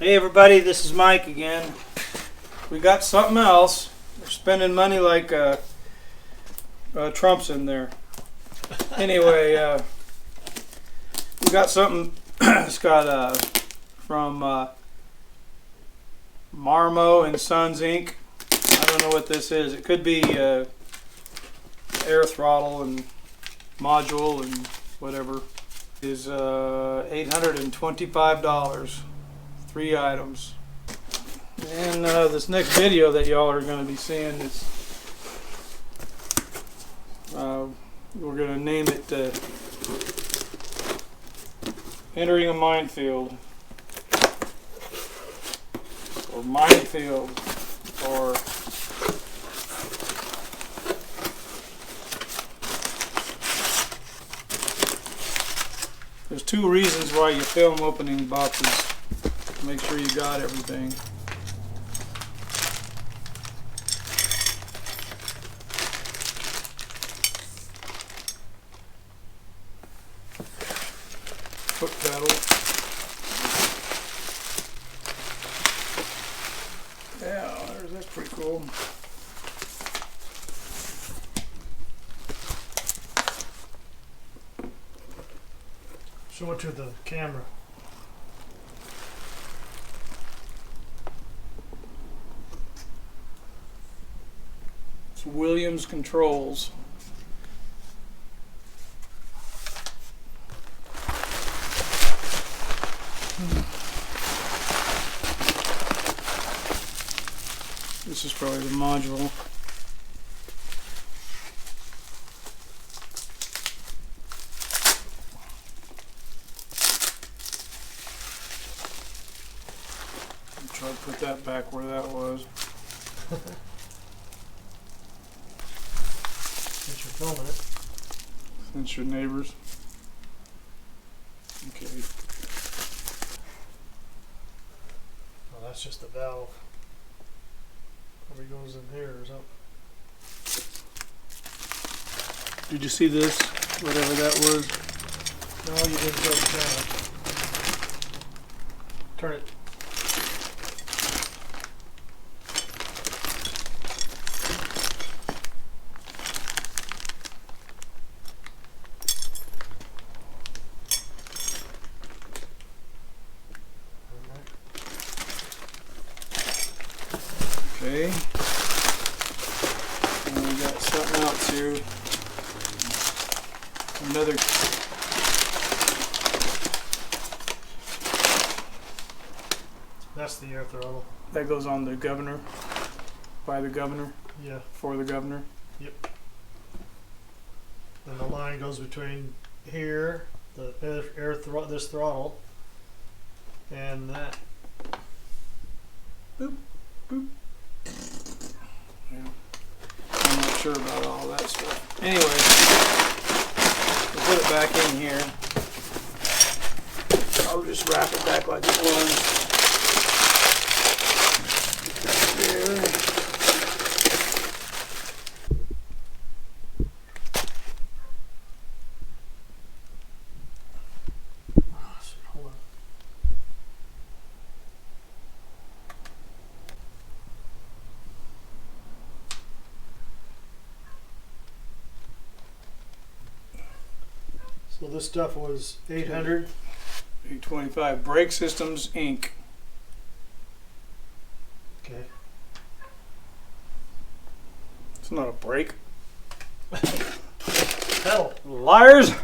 Hey everybody, this is Mike again. We got something else. We're spending money like Trump's in there. Anyway, we got something. It's got from Marmo and Sons Inc. I don't know what this is. It could be air throttle and module and whatever. It is $825. 3 items. And this next video that y'all are going to be seeing is we're going to name it Entering a Minefield, or Minefield, or there's 2 reasons why you film opening boxes. Make sure you got everything. Foot pedal. Yeah, that's pretty cool. Show it to the camera. Williams controls. This is probably the module. I'll try to put that back where that was. Since you're filming it. Since your neighbors. Okay. Oh, that's just the valve. Probably goes in here or something. Did you see this? Whatever that was. No, you didn't go down. Turn it. Okay. And we got something else here. Another. That's the air throttle. That goes on the governor. By the governor. Yeah. For the governor. Yep. And the line goes between here, the this throttle, and that. Boop. Boop. Yeah. I'm not sure about all that stuff. Anyway, we'll put it back in here. I'll just wrap it back like it was. There. Hold on. So this stuff was 800. 825. Brake Systems Inc. Okay. It's not a brake. Pedal. Liars!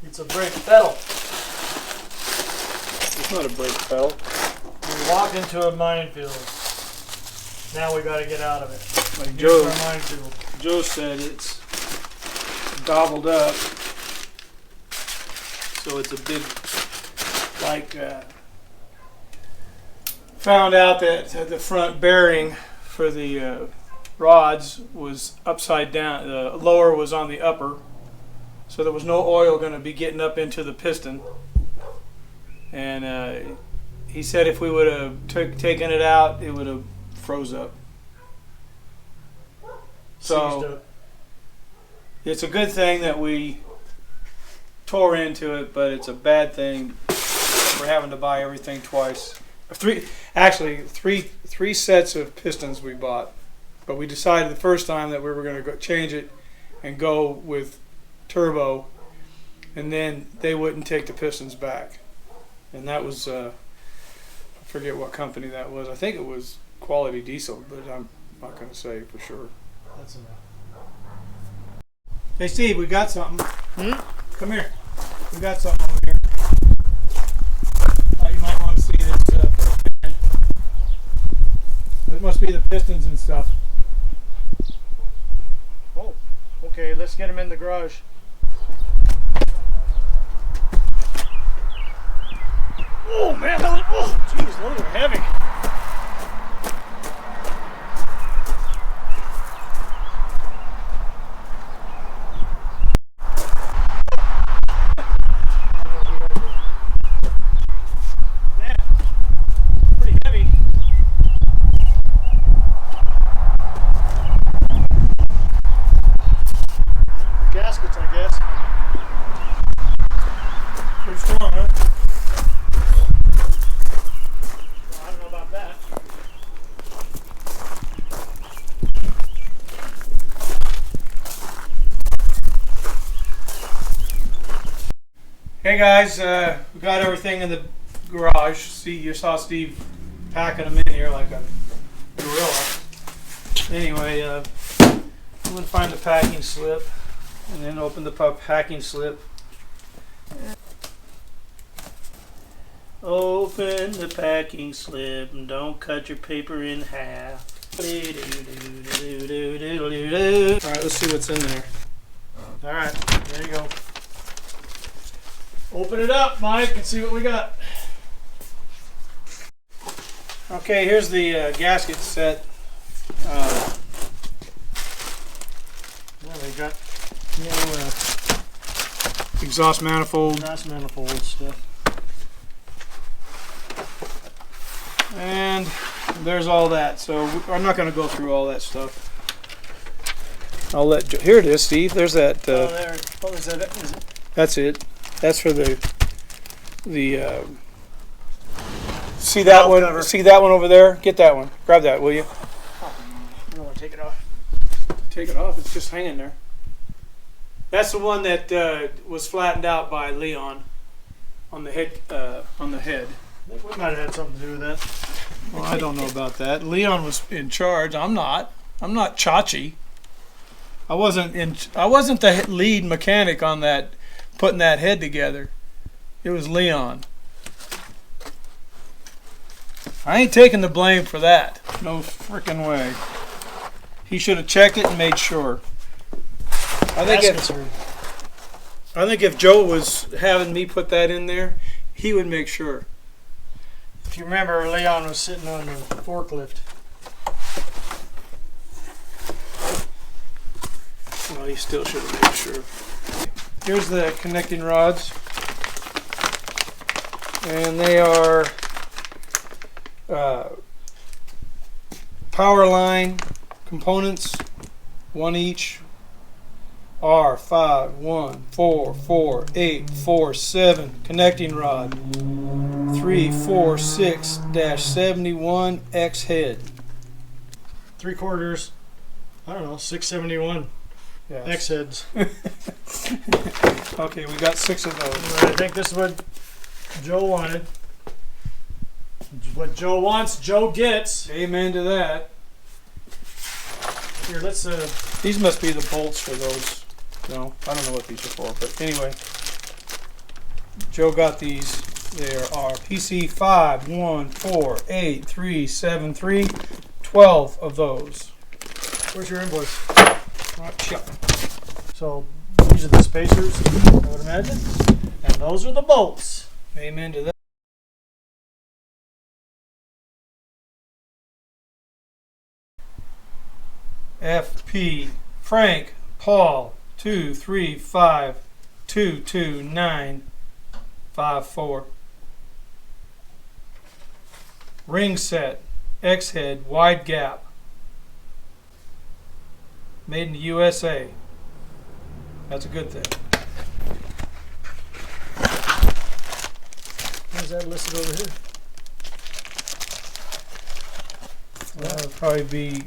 It's a brake pedal. It's not a brake pedal. We walked into a minefield. Now we got to get out of it. Like Here's our minefield. Joe said, it's gobbled up. So it's a big, like, found out that the front bearing for the rods was upside down. The lower was on the upper. So there was no oil going to be getting up into the piston. And he said if we would have taken it out, it would have froze up. So it's a good thing that we tore into it, but it's a bad thing for having to buy everything twice. Three sets of pistons we bought, but we decided the first time that we were going to go change it and go with turbo, and then they wouldn't take the pistons back, and that was I forget what company that was. I think it was Quality Diesel, but I'm not going to say for sure. That's enough. Hey Steve, we got something. Come here. We got something over here. You might want to see this firsthand. It must be the pistons and stuff. Oh, okay. Let's get them in the garage. Oh man, jeez, those are heavy. Gaskets, I guess. Pretty strong, huh? Well, I don't know about that. Hey guys, we got everything in the garage. See, you saw Steve packing them in here like a gorilla. Anyway, I'm going to find the packing slip and then open the packing slip. Open the packing slip and don't cut your paper in half. Alright, let's see what's in there. Alright, there you go. Open it up, Mike, and see what we got. Okay, here's the gasket set. Yeah, they got Exhaust manifold. exhaust manifold stuff. And there's all that. So I'm not going to go through all that stuff. I'll let Joe. Here it is, Steve. There's that. Oh, there. What was that? Is it? That's it. That's for the. See that one? Cover. See that one over there? Get that one. Grab that, will you? I don't want to take it off. Take it off. It's just hanging there. That's the one that was flattened out by Leon on the head. On the head. I think we might have had something to do with that. Well, I don't know about that. Leon was in charge. I'm not. I'm not Chachi. I wasn't the lead mechanic on that, putting that head together. It was Leon. I ain't taking the blame for that. No frickin' way. He should have checked it and made sure. I think if Joe was having me put that in there, he would make sure. If you remember, Leon was sitting on the forklift. Well, he still should have made sure. Here's the connecting rods. And they are power line components, one each. R5 1 4 4 8 4 7 connecting rod. 346-71 X head. 3/4. I don't know, 671 Yes. X heads. Okay, we got 6 of those. I think this is what Joe wanted. What Joe wants, Joe gets. Amen to that. Here, let's. These must be the bolts for those. No, I don't know what these are for, but anyway. Joe got these. There are PC 5 1 4 8 3 7 3 12 of those. Where's your invoice? Check. So these are the spacers, I would imagine, and those are the bolts. Amen to that. FP Frank Paul 235 229 54. Ring set X head wide gap. Made in the USA. That's a good thing. What is that listed over here? That would probably be.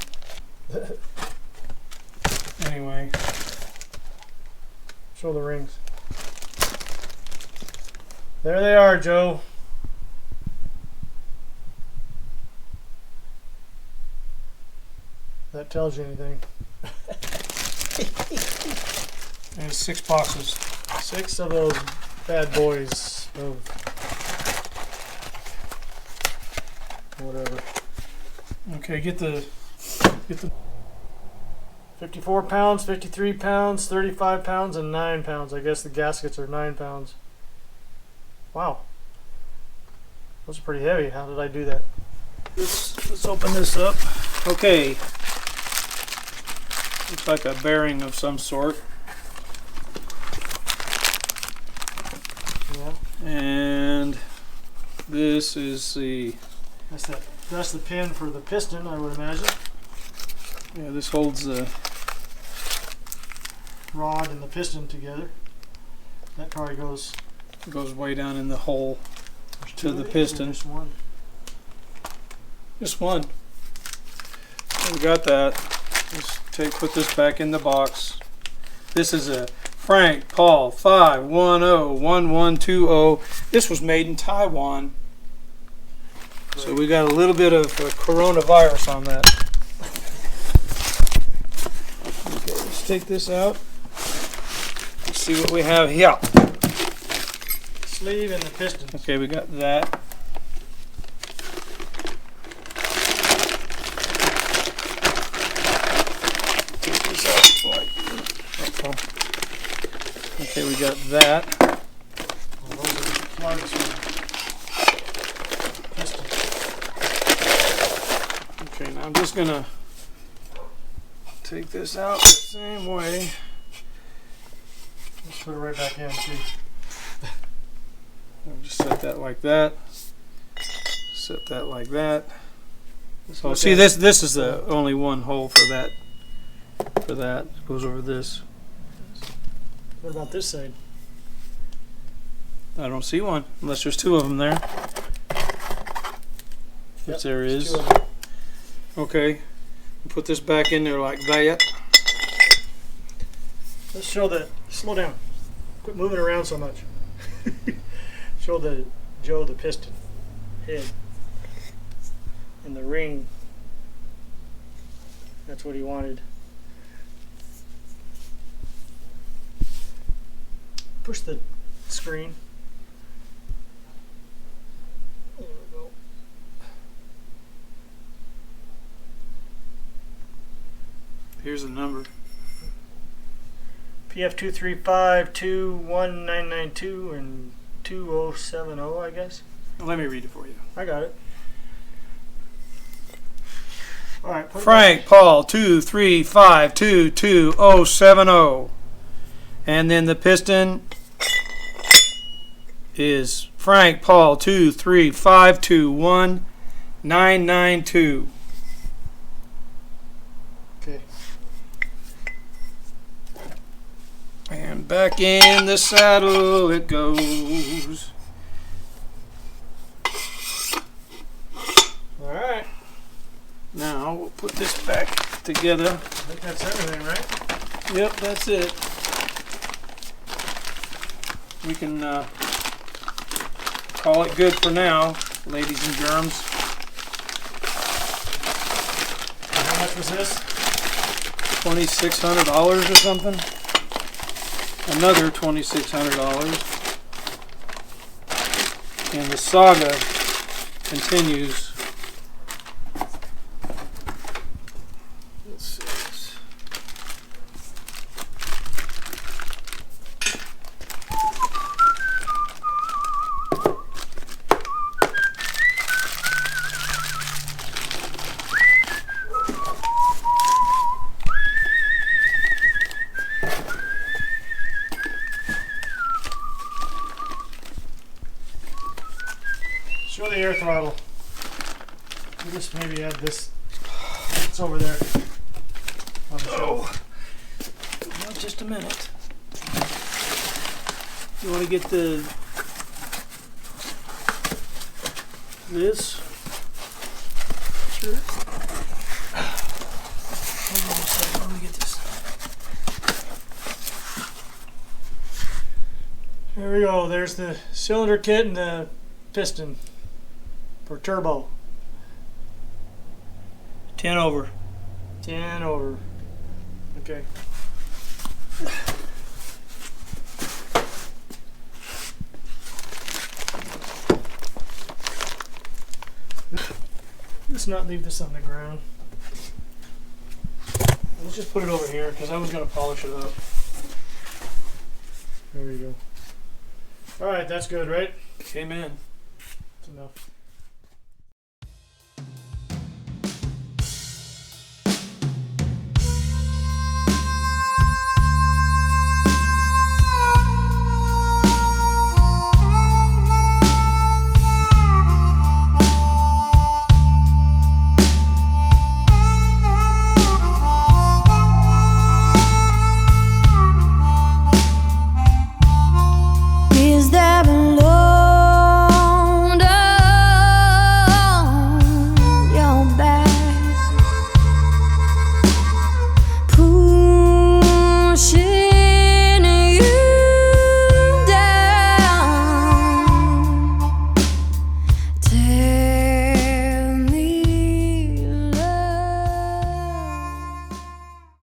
Anyway. Show the rings. There they are, Joe. That tells you anything. There's 6 boxes. 6 of those bad boys of whatever. Okay, get the 54 pounds, 53 pounds, 35 pounds, and 9 pounds. I guess the gaskets are 9 pounds. Wow. Those are pretty heavy. How did I do that? Let's open this up. Okay. Looks like a bearing of some sort. Yeah. And this is That's the pin for the piston, I would imagine. yeah, this holds the Rod and the piston together. That probably goes way down in the hole to the piston. Just one. Just one. So we got that. Let's put this back in the box. This is a Frank Paul 5101120. This was made in Taiwan. So we got a little bit of coronavirus on that. Okay, let's take this out. Let's see what we have here. Sleeve and the piston. Okay, we got that. Take this out. Okay, we got that. Well, those are the plugs for the piston. Okay, now I'm just gonna take this out the same way. Let's put it right back in too. I'll just set that like that. Set that like that. So see, this is the only one hole for that. For that, it goes over this. What about this side? I don't see one unless there's 2 of them there. Yep, If there there's is. 2 of them. Okay, put this back in there like that. Let's show the. Slow down. Quit moving around so much. Show Joe the piston head and the ring. That's what he wanted. Push the screen. There we go. Here's the number. PF235-21992 and 2070, I guess. Let me read it for you. I got it. All right. Put Frank Paul 235222070. And then the piston is Frank Paul 235219992. Okay. And back in the saddle it goes. All right. Now we'll put this back together. I think that's everything, right? Yep, that's it. We can call it good for now, ladies and germs. And how much was this? $2,600 or something. Another $2,600. And the saga continues. Let's see this. Show the air throttle. We'll just maybe add this. It's over there on the shelf. Well, just a minute. You want to get the this. Sure. Hold on a second, let me get this. There we go. There's the cylinder kit and the piston for turbo. 10 over. 10 over. Okay. Let's not leave this on the ground. Let's just put it over here because I was going to polish it up. There we go. All right, that's good, right? Amen. That's enough.